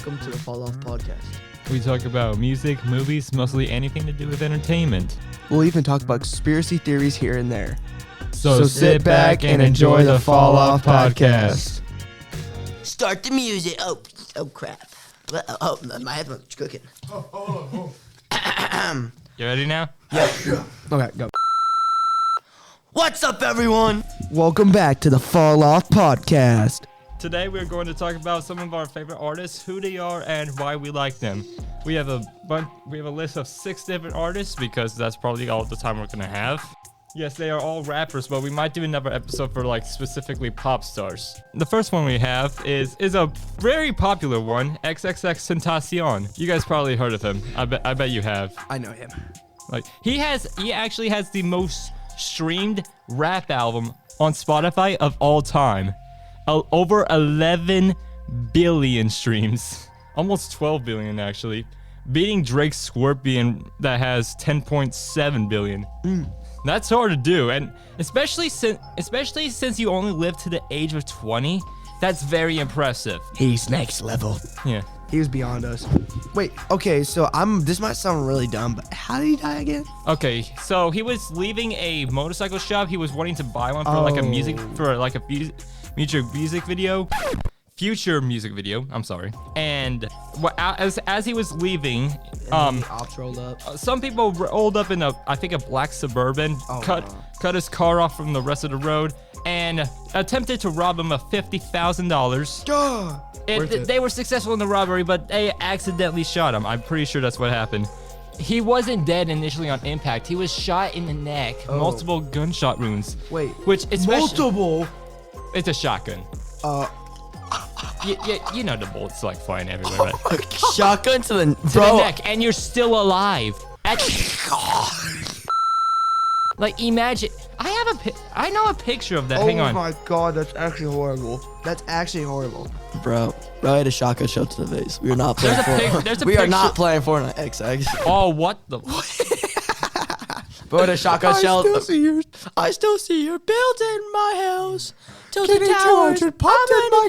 welcome to the Fall Off Podcast. We talk about music, movies, mostly anything to do with entertainment. We'll even talk about conspiracy theories here and there. So sit back and enjoy the Fall Off Podcast. Start the music. Oh crap. Oh, my headphone's cooking. You ready now? Okay, go. What's up, everyone? Welcome back to the Fall Off Podcast. Today we're going to talk about some of our favorite artists, who they are, and why we like them. We have a list of 6 different artists because that's probably all the time we're gonna have. Yes, they are all rappers, but we might do another episode for like specifically pop stars. The first one we have is a very popular one, XXXTENTACION. You guys probably heard of him. I bet you have. I know him. Like he actually has the most streamed rap album on Spotify of all time. Over 11 billion streams. Almost 12 billion actually. Beating Drake's Scorpion that has 10.7 billion. That's hard to do, and especially since you only live to the age of 20, that's very impressive. He's next level. Yeah. He was beyond us. Wait, okay, so this might sound really dumb, but how did he die again? Okay, so he was leaving a motorcycle shop. He was wanting to buy one for like a future music video. I'm sorry. And as he was leaving, Ops rolled up. some people rolled up in a black Suburban, cut his car off from the rest of the road, and attempted to rob him of $50,000. They were successful in the robbery, but they accidentally shot him. I'm pretty sure that's what happened. He wasn't dead initially on impact. He was shot in the neck, multiple gunshot wounds. Wait, which multiple? It's a shotgun. You know the bullets like flying everywhere, right? Shotgun to the neck, and you're still alive. Like imagine, I know a picture of that. Hang on. Oh my god, that's actually horrible. Bro, I had a shotgun shell to the face. We are not playing Fortnite. We are not playing Fortnite. XX. Oh, what the? Bro, a shotgun shell. I still see your build in my house. Till the towers popped in my.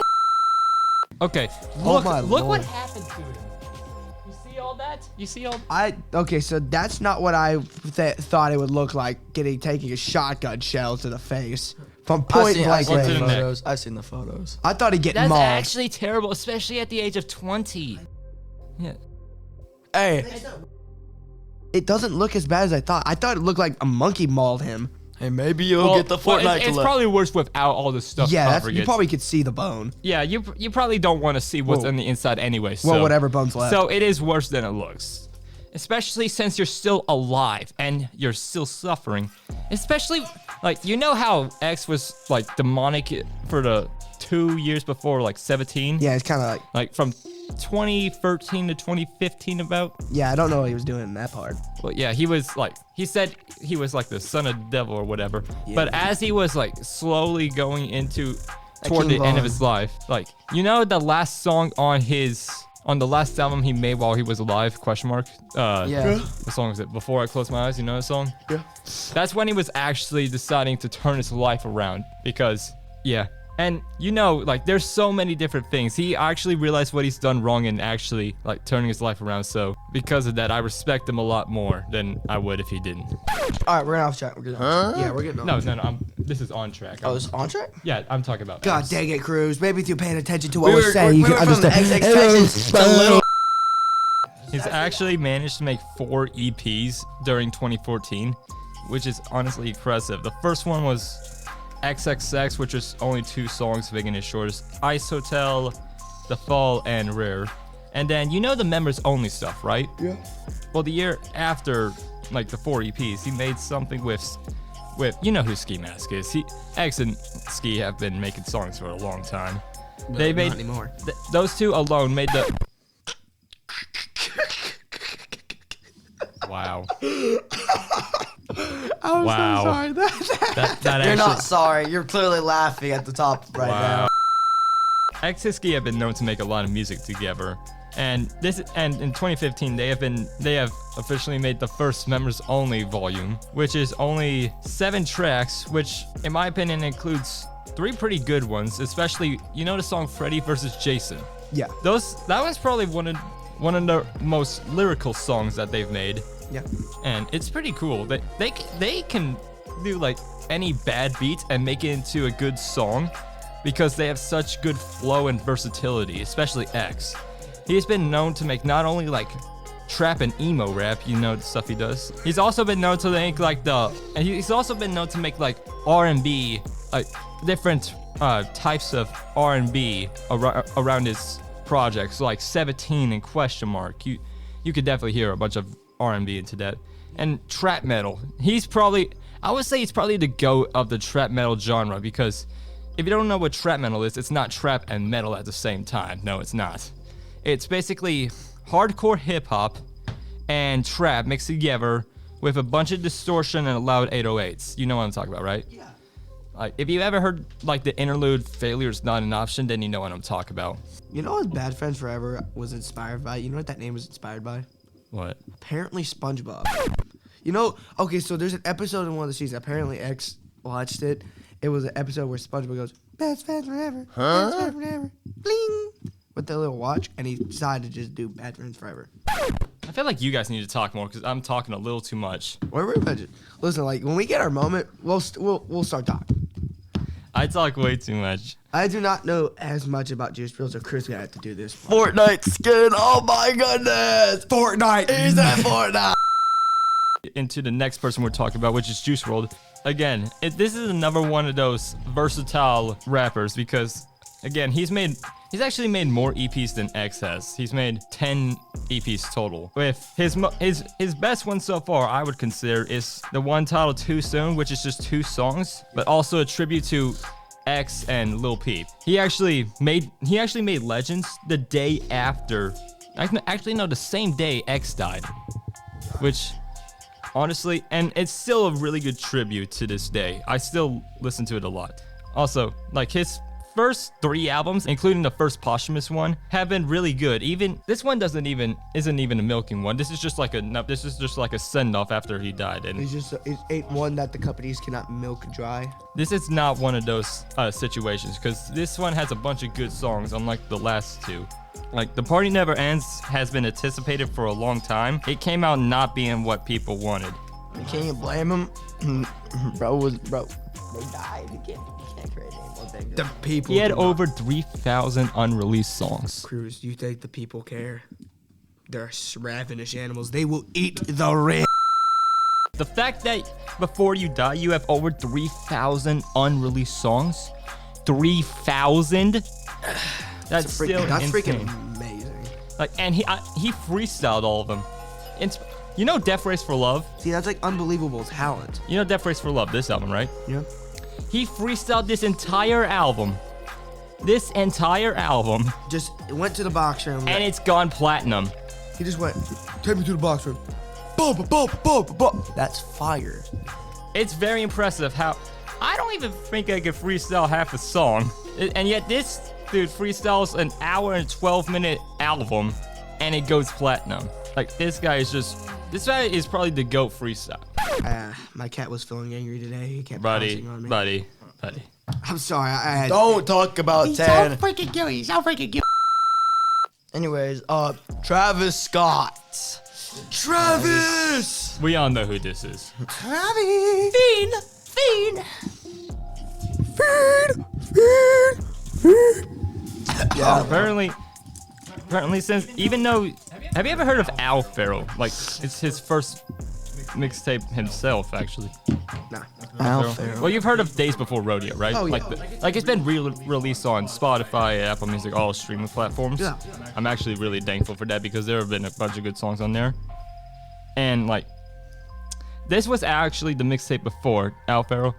Okay, Oh my look Lord. what happened to him. You see all that? Okay, so that's not what I thought it would look like, taking a shotgun shell to the face from point blank to the range. neck. I've seen the photos. I thought he'd get That's mauled. actually terrible, especially at the age of 20. Yeah. Hey, It doesn't look as bad as I thought. I thought it looked like a monkey mauled him. maybe you'll get the Fortnite It's probably worse without all the stuff. Yeah, covering you it. probably could see the bone. Yeah, you probably don't want to see what's on the inside anyway. So, Well, whatever bone's left. So it is worse than it looks. Especially since you're still alive and you're still suffering. Especially, like, you know how X was, like, demonic for the 2 years before, like, 17? Yeah, it's kind of Like, from 2013 to 2015 about? yeah, I don't know what he was doing in that part. Well, yeah, he was, like, he said he was, like, the son of the devil or whatever. Yeah. But as he was, like, slowly going toward the King end of Von. his life, like, you know the last song on the last album he made while he was alive, question mark? Yeah. What song is it? Before I Close My Eyes, you know the song? Yeah. That's when he was actually deciding to turn his life around because, yeah. And, you know, like, there's so many different things. He actually realized what he's done wrong and actually, like, turning his life around. So, because of that, I respect him a lot more than I would if he didn't. All right, we're off track. We're getting off. Yeah, we're getting off. No, this is on track. Oh, it's on track? Yeah, I'm talking about God X. dang it, Cruz. Maybe if you're paying attention to what we're saying, you we can went from understand. XXXTentacion to Little. He's actually managed to make 4 EPs during 2014, which is honestly impressive. The first one was XXX, which is only 2 songs, making it shortest. Ice Hotel, The Fall, and Rare. And then, you know the members only stuff, right? Yeah. Well, the year after, like, the 4 EPs, he made something with you know who Ski Mask is. X and Ski have been making songs for a long time. They made Not anymore. those 2 alone made the. Wow. I'm Wow. so sorry. That You're actually, not sorry. You're clearly laughing at the top right now. X and Ski have been known to make a lot of music together. And in 2015 they have officially made the first members only volume, which is only 7 tracks, which in my opinion includes 3 pretty good ones, especially, you know the song Freddy vs. Jason? Yeah. That was probably one of the most lyrical songs that they've made. Yeah. And it's pretty cool. They can do like any bad beat and make it into a good song because they have such good flow and versatility, especially X. He's been known to make not only like trap and emo rap, you know, the stuff he does. He's also been known to make like R&B, like different types of R&B around his projects, like 17 and Question Mark. You could definitely hear a bunch of R&B into that. And trap metal. I would say he's probably the GOAT of the trap metal genre, because if you don't know what trap metal is, it's not trap and metal at the same time. No, it's not. It's basically hardcore hip hop and trap mixed together with a bunch of distortion and loud 808s. You know what I'm talking about, right? Yeah. Like, if you ever heard like the interlude "Failure is Not an Option," then you know what I'm talking about. You know what Bad Friends Forever was inspired by? You know what that name was inspired by? What? Apparently SpongeBob. You know, okay, so there's an episode in one of the seasons. Apparently X watched it. It was an episode where SpongeBob goes, "Best friends forever, best friends forever, bling," with the little watch, and he decided to just do Bad Friends Forever. I feel like you guys need to talk more because I'm talking a little too much. Listen, like when we get our moment, we'll start talking. I talk way too much. I do not know as much about Juice WRLD, so Chris gonna have to do this. Fortnite skin. Oh my goodness. Fortnite. Is that Fortnite? Into the next person we're talking about, which is Juice WRLD. Again, this is another one of those versatile rappers because, again, he's actually made more EPs than X has. He's made 10 EPs total. With his best one so far, I would consider, is the one titled Too Soon, which is just 2 songs, but also a tribute to X and Lil Peep. He actually made Legends the day after. Actually, no, the same day X died, which. Honestly, and it's still a really good tribute to this day. I still listen to it a lot. Also, like his first 3 albums, including the first posthumous one, have been really good. Even this one isn't even a milking one. This is just like a send off after he died. And it's ain't one that the companies cannot milk dry. This is not one of those situations, because this one has a bunch of good songs, unlike the last 2. Like, The Party Never Ends has been anticipated for a long time. It came out not being what people wanted. You can't blame him. Bro, they died. You can't create anything. The people. He had over 3,000 unreleased songs. Cruz, you think the people care? They're ravenous animals. They will eat the rich. The fact that before you die, you have over 3,000 unreleased songs. 3,000? That's still insane. Freaking amazing. Like, and he freestyled all of them. You know Death Race for Love? See, that's like unbelievable talent. You know Death Race for Love, this album, right? Yeah. He freestyled this entire album. Just went to the box room. And it's gone platinum. He just went, take me to the box room. Boom, boom, boom, boom, boom. That's fire. It's very impressive how I don't even think I could freestyle half a song. And yet this dude freestyles an hour and 12-minute album and it goes platinum. Like, this guy is probably the GOAT freestyle. My cat was feeling angry today. He kept buddy, pouncing on me. buddy. I'm sorry. I had. Don't talk about He's 10. so freaking cute. He's so freaking cute. Anyways, Travis Scott. Travis! We all know who this is. Travis! Fiend! Yeah, apparently since, even though, have you ever heard of Al Farrell? Like, it's his first mixtape himself, actually. Nah. Al Farrell. Well, you've heard of Days Before Rodeo, right? Oh, yeah. Like it's been released on Spotify, Apple Music, all streaming platforms. Yeah. I'm actually really thankful for that because there have been a bunch of good songs on there. And like, this was actually the mixtape before Al Farrell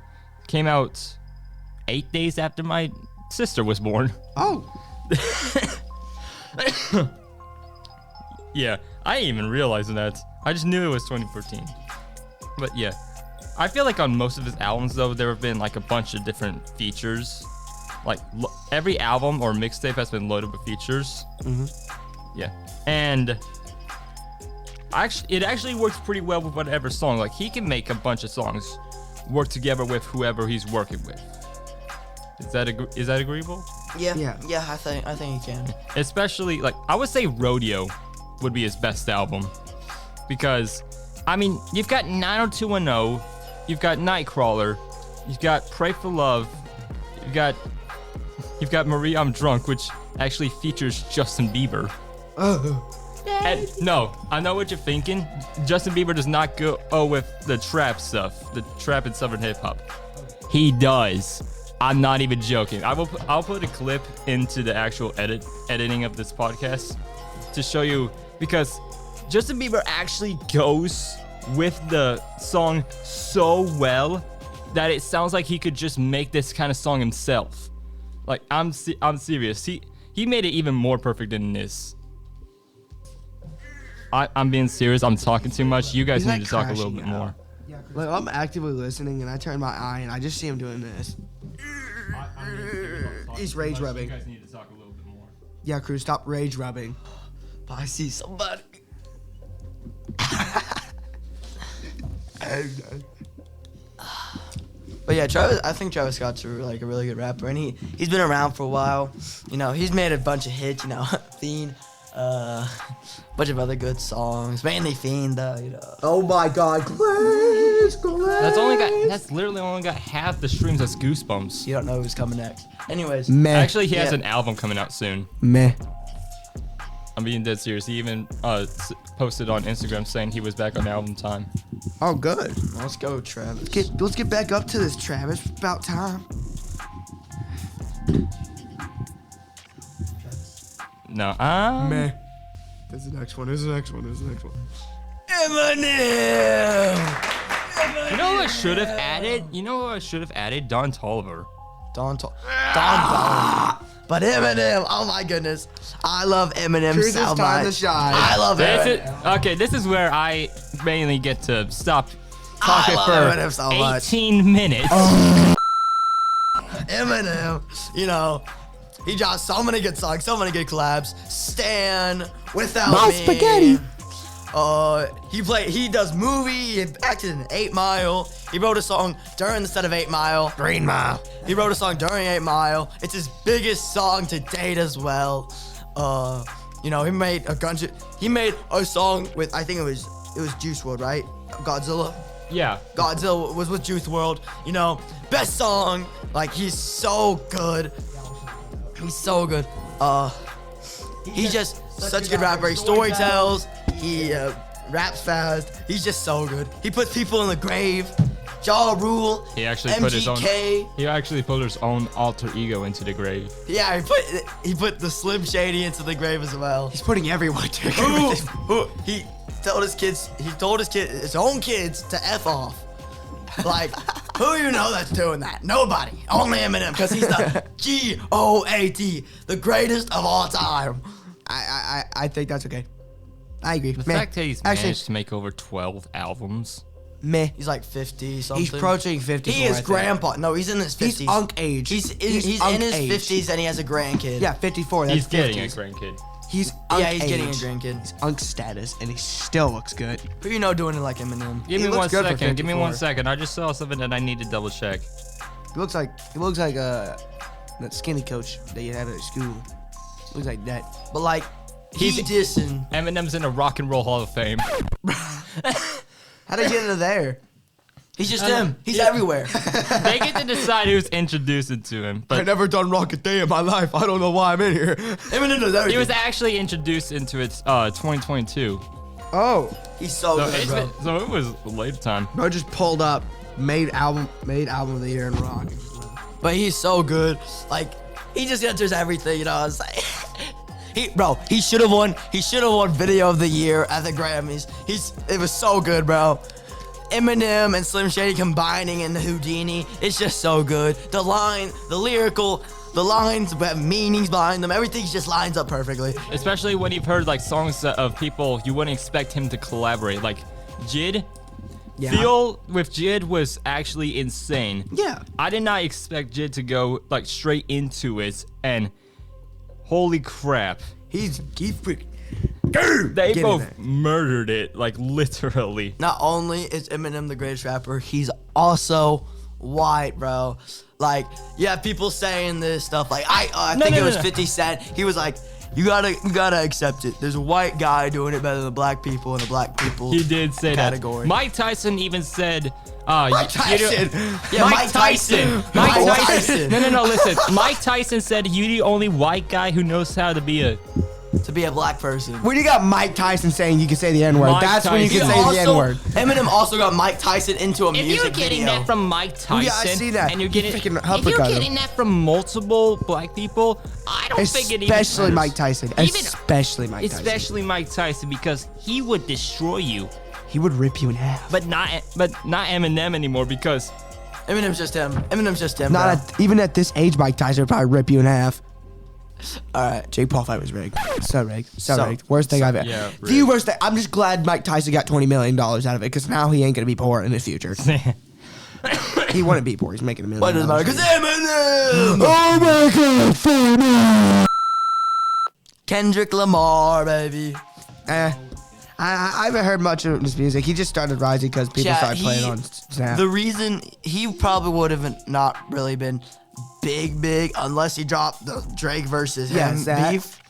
came out 8 days after my sister was born. Oh. Yeah, I didn't even realize that. I just knew it was 2014. But yeah, I feel like on most of his albums though, there have been like a bunch of different features. Like every album or mixtape has been loaded with features. Mm-hmm. Yeah, and it actually works pretty well with whatever song. Like, he can make a bunch of songs work together with whoever he's working with. Is that agreeable? Yeah. I think he can. Especially, like, I would say Rodeo would be his best album. Because, I mean, you've got 90210, you've got Nightcrawler, you've got Pray for Love, you've got Marie I'm Drunk, which actually features Justin Bieber. And, no, I know what you're thinking. Justin Bieber does not go with the trap stuff, the trap and southern hip hop. He does. I'm not even joking. I'll put a clip into the actual editing of this podcast to show you, because Justin Bieber actually goes with the song so well that it sounds like he could just make this kind of song himself. Like, I'm serious. He made it even more perfect than this. I'm being serious. I'm talking too much. You guys need to talk a little bit more. Like, I'm actively listening, and I turn my eye, and I just see him doing this. He's rage rubbing. You guys need to talk a little bit more. Yeah, Cruz, stop rage rubbing. But I see somebody. But yeah, I think Travis Scott's a really good rapper, and he's been around for a while. You know, he's made a bunch of hits. You know, Fiend, bunch of other good songs. Mainly Fiend, though. You know. Oh my God, Glaze. That's literally only got half the streams as Goosebumps. You don't know who's coming next. Anyways, Meh. Actually, he has an album coming out soon. Meh. I'm being dead serious. He even posted on Instagram saying he was back on album time. Oh, good. let's go, Travis. Let's get back up to this, Travis. It's about time. No, Meh. There's the next one. Eminem. You know what I should have added? Don Toliver. Don Toliver. But Eminem, oh my goodness, I love Eminem Cruz, so it's time much. to shine. I love Eminem. This is where I mainly get to stop I talking love for Eminem so much. 18 minutes. Eminem, you know, he dropped so many good songs, so many good collabs. Stan, Without My Me. spaghetti. He does movie, he acted in 8 Mile. He wrote a song during the set of 8 Mile. Green Mile. He wrote a song during 8 Mile. It's his biggest song to date as well. You know, he made a song with, I think it was Juice WRLD, right? Godzilla. Yeah. Godzilla was with Juice WRLD. You know, best song. Like, he's so good. He's so good. He's just such a good rapper. He storytells. He raps fast. He's just so good. He puts people in the grave. Ja Rule. He actually put his own alter ego into the grave. Yeah, he put the Slim Shady into the grave as well. He's putting everyone to the He told his own kids to F off. Like, who you know that's doing that? Nobody. Only Eminem, because he's the GOAT, the greatest of all time. I think that's okay. I agree. The fact that he's managed to make over 12 albums. Meh. He's like 50 something. He's approaching 50. He is grandpa. No, he's in his 50s. He's unk age. He's unk in his age. 50s and he has a grandkid. Yeah, 54. That's He's getting a 50s. grandkid. He's unk Yeah, he's getting a age. grandkid. He's unk status, and he still looks good. Who you know doing it like Eminem? Give He me looks one good for second. Give me 54. 1 second. I just saw something that I need to double check. He looks like that skinny coach that you had at school. Looks like that. But like, he's dissing. Eminem's in a Rock and Roll Hall of Fame. How'd he get into there? He's just him. He's everywhere. They get to decide who's introduced to him. But never done rock a day in my life. I don't know why I'm in here. Eminem does everything. he was actually introduced into it 2022. Oh, He's so good, bro. So it was a late time. bro, just pulled up, made album of the year in rock. But he's so good. Like, he just enters everything, you know. It's like, he should have won. He should have won Video of the Year at the Grammys. It was so good, bro. Eminem and Slim Shady combining in the Houdini. It's just so good. The lines have meanings behind them. Everything just lines up perfectly. Especially when you've heard like songs of people you wouldn't expect him to collaborate. Like Jid. Yeah. Feel with Jid was actually insane. Yeah. I did not expect Jid to go like straight into it, and holy crap. He's freaking. They Get in both there. murdered it, like literally. Not only is Eminem the greatest rapper, he's also white, bro. Like, you have people saying this stuff. Like, I think it was 50 Cent. He was like, you gotta accept it. There's a white guy doing it better than black people in the black people He did say category. that. Mike Tyson even said, Mike Tyson. Yeah, Mike Tyson. Mike Tyson. No, listen. Mike Tyson said you the only white guy who knows how to be a black person. When you got Mike Tyson saying you can say the N-word, Mike that's when you can Tyson. say the N-word. Eminem also got Mike Tyson into a If music you're getting video. that from Mike Tyson, Yeah, I see that. and you're He getting, freaking if you're uppercut him. getting that from multiple black people, I don't think it even Especially matters. Mike Tyson. Especially Mike Tyson. Especially Mike Tyson, because he would destroy you, He would rip you in half. but not Eminem anymore, because Eminem's just him. Eminem's just him. Not bro. even at this age, Mike Tyson would probably rip you in half. All right. Jake Paul fight was rigged. So rigged. So So- rigged. Worst thing I've ever. yeah, The worst thing. I'm just glad Mike Tyson got $20 million out of it because now he ain't gonna be poor in the future. He wouldn't be poor. He's making $1 million. Why does it matter? Because Eminem! Oh my God! For me. Kendrick Lamar, baby. I haven't heard much of his music. He just started rising because people Yeah, started playing on Snap. The reason he probably would have not really been big unless he dropped the Drake versus him Yes, that. beef.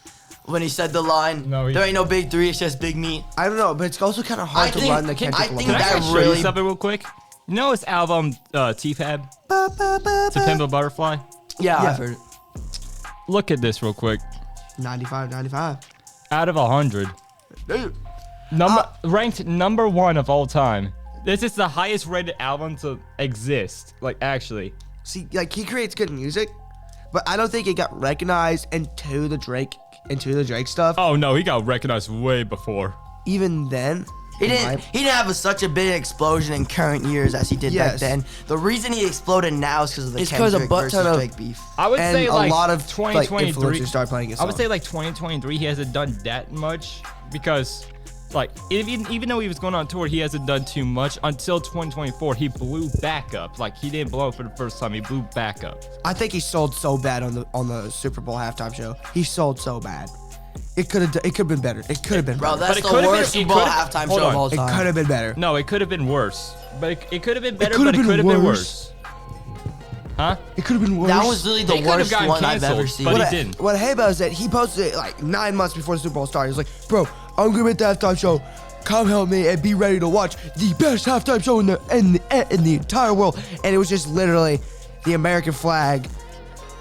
When he said the line, No, he- there ain't no big three, it's just big meat. I don't know, but it's also kind of hard I to think- run the I Kendrick think Can I Lamar. that just show really- you something real quick? You know his album, T-Fab? To Pimp a Butterfly? Yeah, Yeah. I've heard it. Look at this real quick. 95. Out of 100. Dude, Ranked number 1 of all time. This is the highest rated album to exist. Like, actually. See, like he creates good music, but I don't think it got recognized into the Drake stuff. Oh, no, he got recognized way before. Even then, he didn't have such a big explosion in current years as he did back Yes. then. The reason he exploded now is because of the It's 'cause a Kendrick butt versus ton of- Drake beef. I would and say, like, a lot of like 2023. influencers started playing his I song. would say, like, 2023, he hasn't done that much because, like, even though he was going on tour, he hasn't done too much until 2024. He blew back up. Like, he didn't blow up for the first time. He blew back up. I think he sold so bad on the Super Bowl halftime show. He sold so bad. It could have been better. It could have been Bro, better. that's it the could've worst been- it Super Bowl could've- halftime hold show on. of all It time. could have been better. No, it could have been worse. But it could have been better, could've but it been could have been worse. worse. Huh? It could have been worse. That was literally the They could've worst gotten one I've canceled, ever seen. but what he didn't. What I hate about it is that he posted it like 9 months before the Super Bowl started. He was like, bro, I'm gonna be at the halftime show. Come help me and be ready to watch the best halftime show in the entire world. And it was just literally the American flag,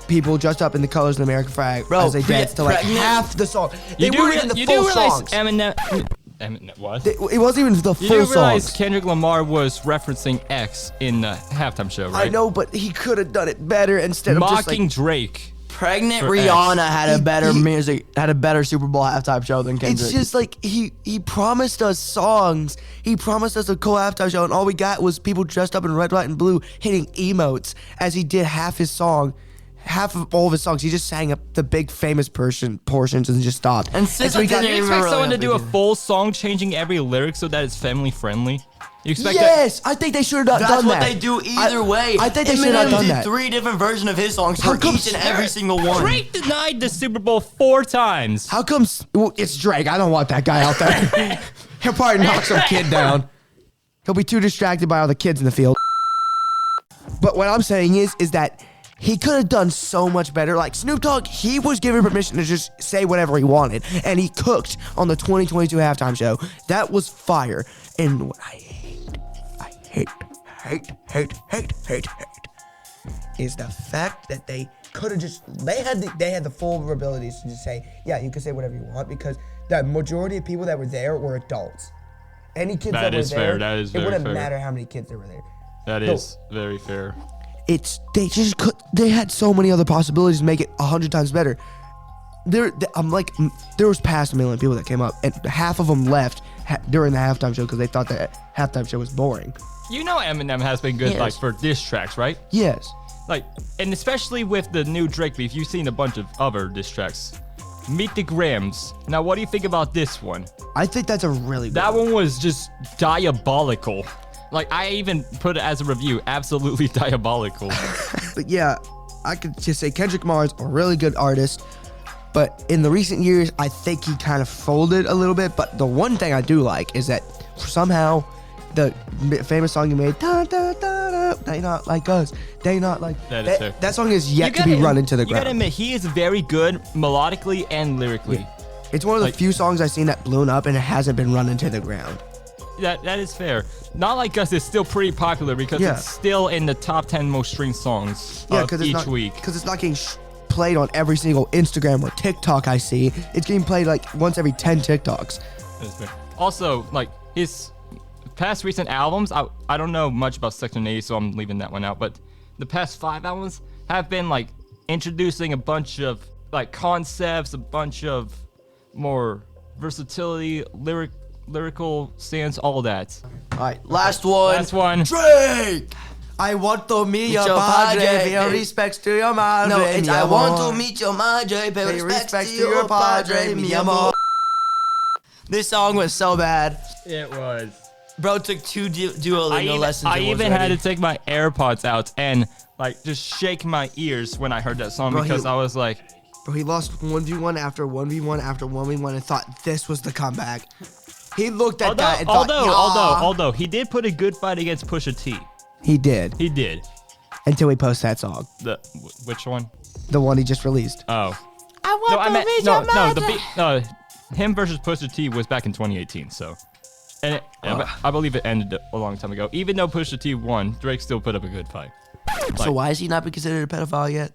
people dressed up in the colors of the American flag Bro, as they danced to like pregnant- half the song. They You do, weren't even the you full do realize songs. Eminem, what? It wasn't even the You full do realize songs. Kendrick Lamar was referencing X in the halftime show, right? I know, but he could have done it better instead of just Mocking like. Drake. Pregnant For Rihanna X. had a He- better he- had a better Super Bowl halftime show than Kendrick. It's just like he promised us songs. He promised us a cool halftime show, and all we got was people dressed up in red, white, and blue hitting emotes as he did half his song. Half of all of his songs, he just sang up the big famous portions and just stopped. And since so he I got, didn't You even expect really someone to have do a to do- full song changing every lyric so that it's family friendly? You expect that? yes, I think they should have not That's done what that. they do either way. I think they should have Eminem done did that. 3 different versions of his songs How for come each and every single one. Drake denied the Super Bowl 4 times. How come? Well, it's Drake. I don't want that guy out there. He'll probably knock some kid down. He'll be too distracted by all the kids in the field. But what I'm saying is that he could have done so much better. Like Snoop Dogg, he was given permission to just say whatever he wanted, and he cooked on the 2022 halftime show. That was fire. And what I hate is the fact that they could have just they had the full abilities to just say, yeah, you can say whatever you want, because the majority of people that were there were adults. Any kids that, That were is there, fair. That is it very wouldn't fair. matter how many kids there were there. That is very fair. They had so many other possibilities to make it 100 times better. There was past 1 million people that came up, and half of them left during the halftime show because they thought that halftime show was boring. You know Eminem has been good Yes. like for diss tracks, right? Yes. Like, and especially with the new Drake beef, you've seen a bunch of other diss tracks. Meet the Grams. Now, what do you think about this one? I think that's a really good That one was just diabolical. Like, I even put it as a review, absolutely diabolical. But yeah, I could just say Kendrick Lamar is a really good artist. But in the recent years, I think he kind of folded a little bit. But the one thing I do like is that somehow the famous song you made. Da, da, da, da, they not like us. They not like. That is fair. That song is yet to be run into the You ground. gotta admit, he is very good melodically and lyrically. Yeah. It's one of the few songs I've seen that blown up and it hasn't been run into the ground. That is fair. Not Like Us is still pretty popular because it's still in the top 10 most streamed songs of each week. Because it's not getting played on every single Instagram or TikTok I see. It's getting played like once every 10 TikToks. That is fair. Also, like his past recent albums, I don't know much about Section 80, so I'm leaving that one out. But the past 5 albums have been like introducing a bunch of like concepts, a bunch of more versatility, lyrical stance, all that. All right, last one. Last one. Drake. I want to meet your your padre, padre, pay respects to your madre. No, it's mi I want amor. to meet your madre, pay Pay respects to your padre, mi amor. This song was so bad. It was. Bro took 2 Duolingo lessons. I and was even had ready. to take my AirPods out and like just shake my ears when I heard that song Bro, because I was like, Bro, he lost 1v1 after 1v1 after 1v1 and thought this was the comeback. He looked at that and thought, although he did put a good fight against Pusha T. He did. He did. Until he posts that song. Which one? The one he just released. Oh. I want I meant him versus Pusha T was back in 2018. So, and I believe it ended a long time ago. Even though Pusha T won, Drake still put up a good fight. So why is he not be considered a pedophile yet?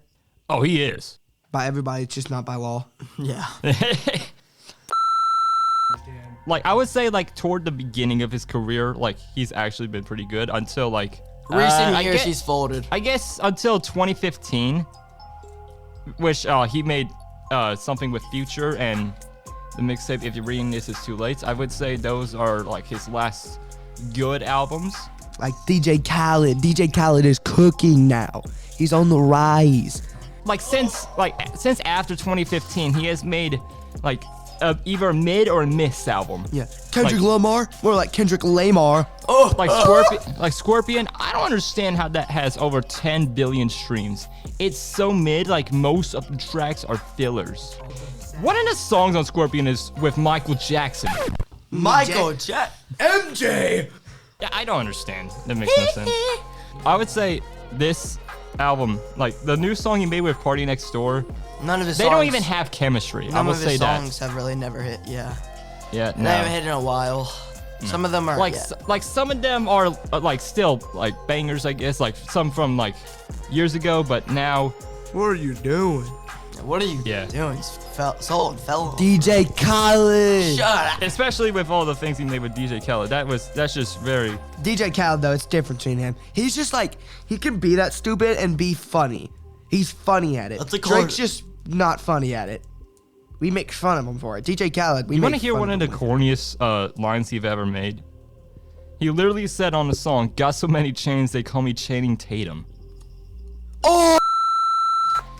Oh, he is. By everybody, it's just not by law. Yeah. Like I would say, like toward the beginning of his career, like he's actually been pretty good until like Recent years, he's folded. I guess until 2015, which he made something with Future and the mixtape If You're Reading This Is Too Late. I would say those are like his last good albums. Like DJ Khaled. DJ Khaled is cooking now. He's on the rise. Like since after 2015, he has made like either a mid or a miss album. Yeah. Kendrick Lamar? More like Kendrick Lamar. Oh, Like Scorpion, I don't understand how that has over 10 billion streams. It's so mid, like most of the tracks are fillers. One of the songs on Scorpion is with Michael Jackson. Michael Jackson. MJ. Yeah, I don't understand. That makes no sense. I would say this album, like the new song he made with Party Next Door, None of his they songs. don't even have chemistry. I None will of say his that. songs have really never hit. Yeah. Yeah, They haven't hit in a while. Some of them are like like some of them are like still like bangers, I guess. Like some from like years ago, but now. What are you doing? What are you doing? He's sold, fell. DJ Khaled. Shut up. Especially with all the things he made with DJ Khaled. That's just very. DJ Khaled, though, it's different between him. He's just like, he can be that stupid and be funny. He's funny at it. That's a Drake's just not funny at it. We make fun of him for it. DJ Khaled, we You make want to hear fun one of the him. corniest lines he've ever made? He literally said on the song, "Got so many chains, they call me Channing Tatum." Oh!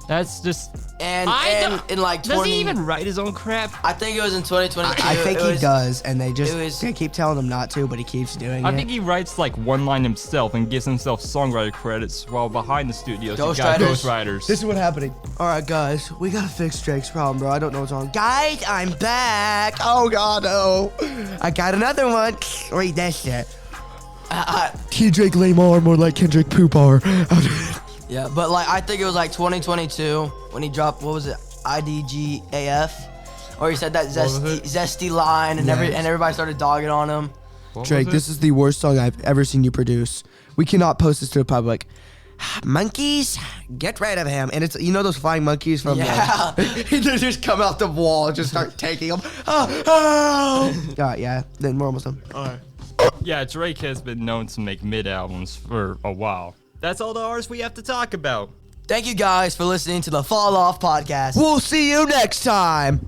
That's just. And in like 20. Does he even write his own crap? I think it was in 2022. I think It he was- does, and they was- keep telling him not to, but he keeps doing I it. think he writes like one line himself and gives himself songwriter credits while behind the studios he got Ghostwriters. ghostwriters. This is what's happening. All right, guys, we gotta fix Drake's problem, bro. I don't know what's wrong. Guys, I'm back. Oh God, no! I got another one. Read that shit. Kendrick Lamar, more like Kendrick Poopar. Yeah, but like I think it was like 2022 when he dropped, what was it, IDGAF, or he said that zesty line, and everybody started dogging on him. Drake, this is the worst song I've ever seen you produce. We cannot post this to the public. Monkeys, get rid of him. And it's, you know those flying monkeys from Yeah. they just come out the wall and just start taking them. Yeah, then we're almost done. All right. Yeah, Drake has been known to make mid albums for a while. That's all the artists we have to talk about. Thank you guys for listening to the Fall Off Podcast. We'll see you next time.